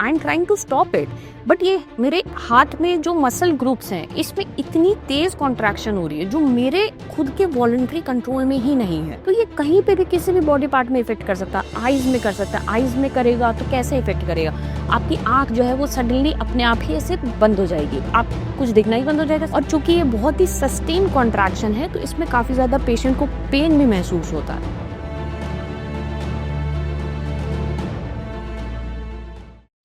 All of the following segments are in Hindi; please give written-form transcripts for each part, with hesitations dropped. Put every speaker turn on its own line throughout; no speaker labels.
I am trying to stop it, but ये मेरे हाथ में जो मसल ग्रुप्स हैं इसमें इतनी तेज कॉन्ट्रैक्शन हो रही है जो मेरे खुद के वॉलंटरी कंट्रोल में ही नहीं है। तो ये कहीं पे भी किसी भी बॉडी पार्ट में इफेक्ट कर सकता है। आईज में कर सकता है। आईज में करेगा तो कैसे इफेक्ट करेगा? आपकी आंख जो है वो सडनली अपने आप ही ऐसे बंद हो जाएगी, आप कुछ दिखना ही बंद हो जाएगा। और चूंकि ये बहुत ही सस्टेन कॉन्ट्रैक्शन है तो इसमें काफी ज्यादा पेशेंट को पेन भी महसूस होता है।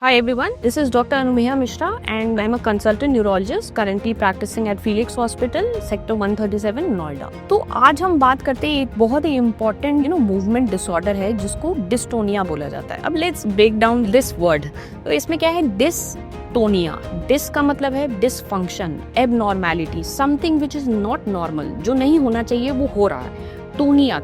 Hi everyone, this is Dr. Anumeha Mishra and I'm a consultant neurologist currently practicing at Felix Hospital, Sector 137, Noida। तो आज हम बात करते हैं एक बहुत ही इम्पोर्टेंट मूवमेंट डिसऑर्डर है जिसको डिस्टोनिया बोला जाता है। अब let's break down this word. तो इसमें क्या है? डिस्टोनिया। डिस का मतलब है dysfunction, abnormality, something which is not normal, जो नहीं होना चाहिए वो हो रहा है। टोनिया,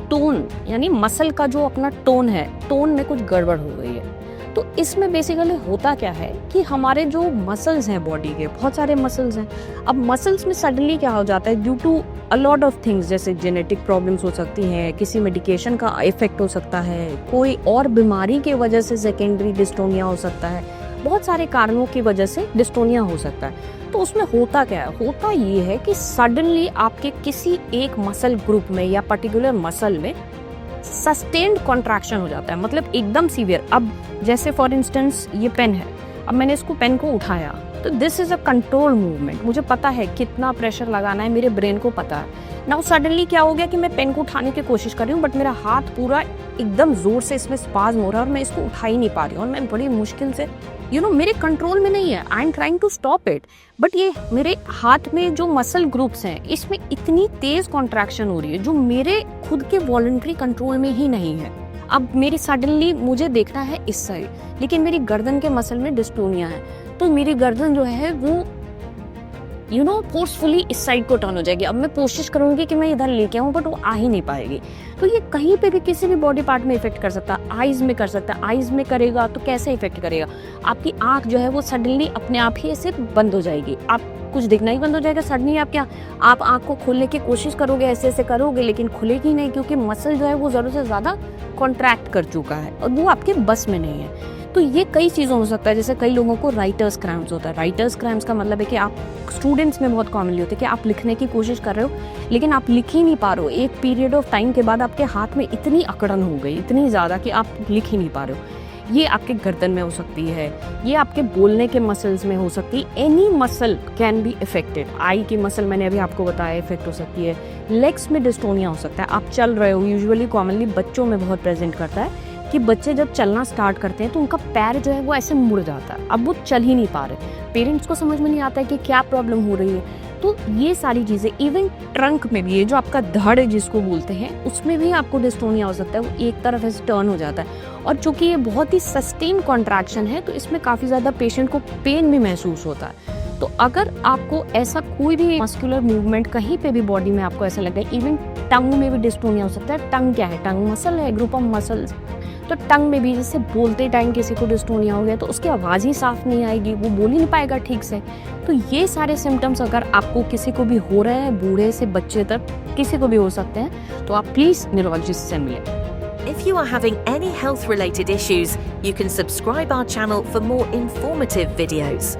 टोन यानी मसल का जो अपना टोन है, टोन में कुछ गड़बड़ हो गई है। तो इसमें बेसिकली होता क्या है कि हमारे जो मसल्स हैं बॉडी के, बहुत सारे मसल्स हैं। अब मसल्स में सडनली क्या हो जाता है, due to a lot of things, जैसे जेनेटिक प्रॉब्लम्स हो सकती हैं, किसी मेडिकेशन का इफेक्ट हो सकता है, कोई और बीमारी की वजह से सेकेंडरी डिस्टोनिया हो सकता है, बहुत सारे कारणों की वजह से डिस्टोनिया हो सकता है। तो उसमें होता क्या है? होता ये है कि सडनली आपके किसी एक मसल ग्रुप में या पर्टिकुलर मसल में सस्टेन्ड कॉन्ट्रैक्शन हो जाता है, मतलब एकदम सीवियर। अब जैसे फॉर इंस्टेंस ये पेन है, अब मैंने इसको पेन को उठाया तो this is a control movement, मुझे पता है कितना प्रेशर लगाना है, मेरे ब्रेन को पता है। नाउ सडनली क्या हो गया कि मैं पेन को उठाने की कोशिश कर रही हूँ बट मेरा हाथ पूरा एकदम जोर से इसमें स्पाज्म हो रहा है और मैं इसको उठा ही नहीं पा रही हूँ और मैं बड़ी मुश्किल से मेरे कंट्रोल में नहीं है। I am trying to stop it, but ये मेरे हाथ में जो मसल ग्रुप्स हैं इसमें इतनी तेज कॉन्ट्रैक्शन हो रही है जो मेरे खुद के वॉलंटरी कंट्रोल में ही नहीं है। अब मेरी सडनली मुझे देखना है इस साइड, लेकिन मेरी गर्दन के मसल में डिस्टोनिया है, तो मेरी गर्दन जो है वो फोर्सफुली इस साइड को टर्न हो जाएगी। अब मैं कोशिश करूंगी कि मैं इधर लेके आऊं बट वो आ ही नहीं पाएगी। तो ये कहीं पे भी किसी भी बॉडी पार्ट में इफेक्ट कर सकता है। आईज में कर सकता है। आईज में करेगा तो कैसे इफेक्ट करेगा? आपकी आंख जो है वो सडनली अपने आप ही ऐसे बंद हो जाएगी, आप कुछ दिखना ही बंद हो जाएगा। सडनली आप आंख को खोलने की कोशिश करोगे, ऐसे करोगे, लेकिन खुलेगी नहीं क्योंकि मसल जो है वो जरूरत से ज्यादा कॉन्ट्रैक्ट कर चुका है और वो आपके बस में नहीं है। तो ये कई चीज़ों हो सकता है, जैसे कई लोगों को राइटर्स क्रैम्प्स होता है। राइटर्स क्रैम्प्स का मतलब है कि आप स्टूडेंट्स में बहुत कॉमनली होते हैं कि आप लिखने की कोशिश कर रहे हो लेकिन आप लिख ही नहीं पा रहे हो। एक पीरियड ऑफ टाइम के बाद आपके हाथ में इतनी अकड़न हो गई, इतनी ज़्यादा कि आप लिख ही नहीं पा रहे हो। ये आपके गर्दन में हो सकती है, ये आपके बोलने के मसल्स में हो सकती है। Any muscle can be affected. Eye की मसल मैंने अभी आपको बताया इफेक्ट हो सकती है। लेग्स में डिस्टोनिया हो सकता है। आप चल रहे हो, यूजुअली कॉमनली बच्चों में बहुत प्रेजेंट करता है कि बच्चे जब चलना स्टार्ट करते हैं तो उनका पैर जो है वो ऐसे मुड़ जाता है, अब वो चल ही नहीं पा रहे। पेरेंट्स को समझ में नहीं आता है कि क्या प्रॉब्लम हो रही है। तो ये सारी चीज़ें, इवन ट्रंक में भी, ये जो आपका धड़ जिसको बोलते हैं, उसमें भी आपको डिस्टोनिया हो सकता है, वो एक तरफ ऐसे टर्न हो जाता है। और चूंकि ये बहुत ही सस्टेन कॉन्ट्रैक्शन है तो इसमें काफ़ी ज़्यादा पेशेंट को पेन भी महसूस होता है। तो अगर आपको ऐसा कोई भी मस्कुलर मूवमेंट कहीं पे भी बॉडी में आपको ऐसा लगे, इवन टंग में भी डिस्टोनिया हो सकता है। टंग क्या है? टंग मसल है, ग्रुप ऑफ मसल्स। तो टंग में भी जैसे बोलते टाइम किसी को डिस्टोनिया हो गया तो उसकी आवाज़ ही साफ नहीं आएगी, वो बोल ही नहीं पाएगा ठीक से। तो ये सारे सिम्टम्स अगर आपको किसी को भी हो रहे हैं, बूढ़े से बच्चे तक किसी को भी हो सकते हैं, तो आप प्लीज़ न्यूरोलॉजिस्ट से मिलें।
If you are having any health related issues, you can subscribe our channel for more informative videos.